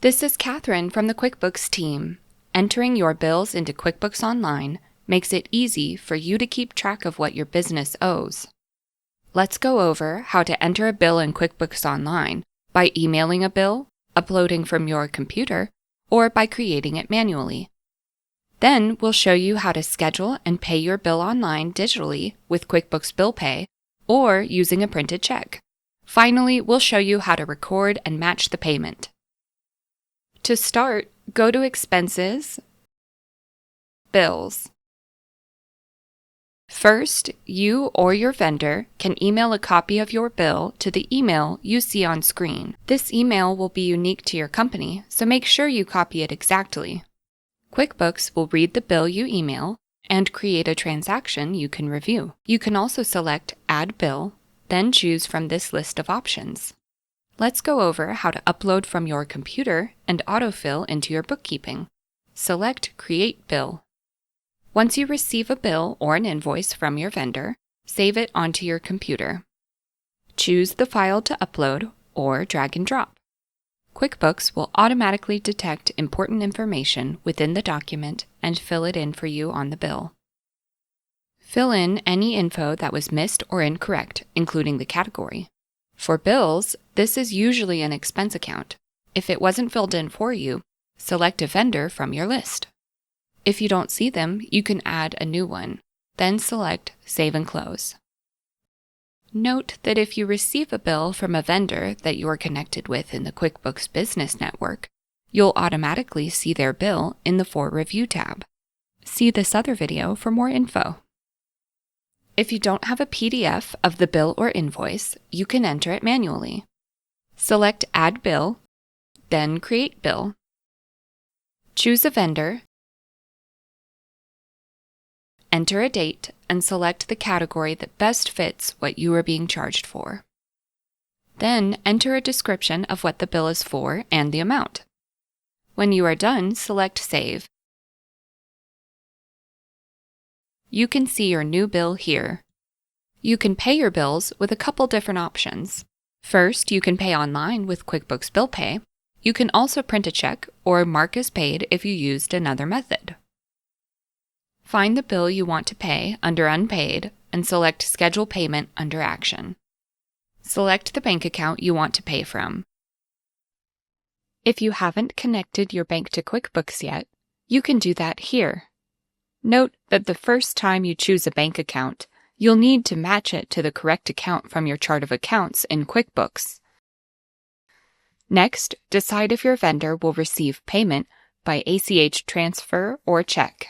This is Catherine from the QuickBooks team. Entering your bills into QuickBooks Online makes it easy for you to keep track of what your business owes. Let's go over how to enter a bill in QuickBooks Online by emailing a bill, uploading from your computer, or by creating it manually. Then we'll show you how to schedule and pay your bill online digitally with QuickBooks Bill Pay or using a printed check. Finally, we'll show you how to record and match the payment. To start, go to Expenses, Bills. First, you or your vendor can email a copy of your bill to the email you see on screen. This email will be unique to your company, so make sure you copy it exactly. QuickBooks will read the bill you email and create a transaction you can review. You can also select Add Bill, then choose from this list of options. Let's go over how to upload from your computer and autofill into your bookkeeping. Select Create Bill. Once you receive a bill or an invoice from your vendor, save it onto your computer. Choose the file to upload or drag and drop. QuickBooks will automatically detect important information within the document and fill it in for you on the bill. Fill in any info that was missed or incorrect, including the category. For bills, this is usually an expense account. If it wasn't filled in for you, select a vendor from your list. If you don't see them, you can add a new one. Then select Save and Close. Note that if you receive a bill from a vendor that you are connected with in the QuickBooks Business Network, you'll automatically see their bill in the For Review tab. See this other video for more info. If you don't have a PDF of the bill or invoice, you can enter it manually. Select Add Bill, then Create Bill. Choose a vendor, enter a date, and select the category that best fits what you are being charged for. Then enter a description of what the bill is for and the amount. When you are done, select Save. You can see your new bill here. You can pay your bills with a couple different options. First, you can pay online with QuickBooks Bill Pay. You can also print a check or mark as paid if you used another method. Find the bill you want to pay under Unpaid and select Schedule Payment under Action. Select the bank account you want to pay from. If you haven't connected your bank to QuickBooks yet, you can do that here. Note that the first time you choose a bank account, you'll need to match it to the correct account from your chart of accounts in QuickBooks. Next, decide if your vendor will receive payment by ACH transfer or check.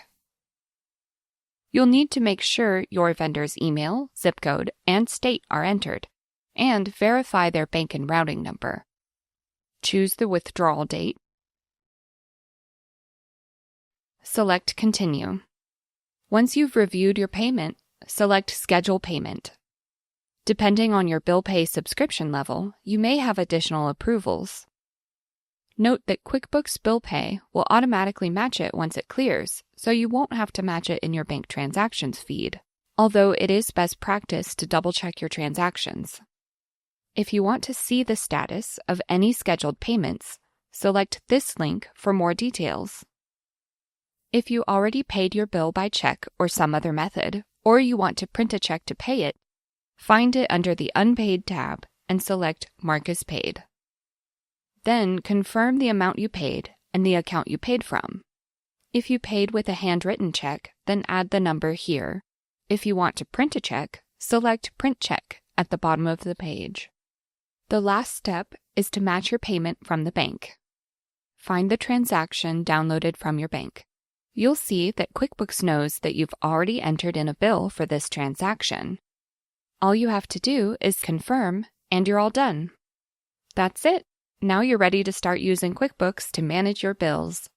You'll need to make sure your vendor's email, zip code, and state are entered, and verify their bank and routing number. Choose the withdrawal date. Select Continue. Once you've reviewed your payment, select Schedule Payment. Depending on your bill pay subscription level, you may have additional approvals. Note that QuickBooks Bill Pay will automatically match it once it clears, so you won't have to match it in your bank transactions feed, although it is best practice to double-check your transactions. If you want to see the status of any scheduled payments, select this link for more details. If you already paid your bill by check or some other method, or you want to print a check to pay it, find it under the Unpaid tab and select Mark as Paid. Then confirm the amount you paid and the account you paid from. If you paid with a handwritten check, then add the number here. If you want to print a check, select Print Check at the bottom of the page. The last step is to match your payment from the bank. Find the transaction downloaded from your bank. You'll see that QuickBooks knows that you've already entered in a bill for this transaction. All you have to do is confirm, and you're all done. That's it. Now you're ready to start using QuickBooks to manage your bills.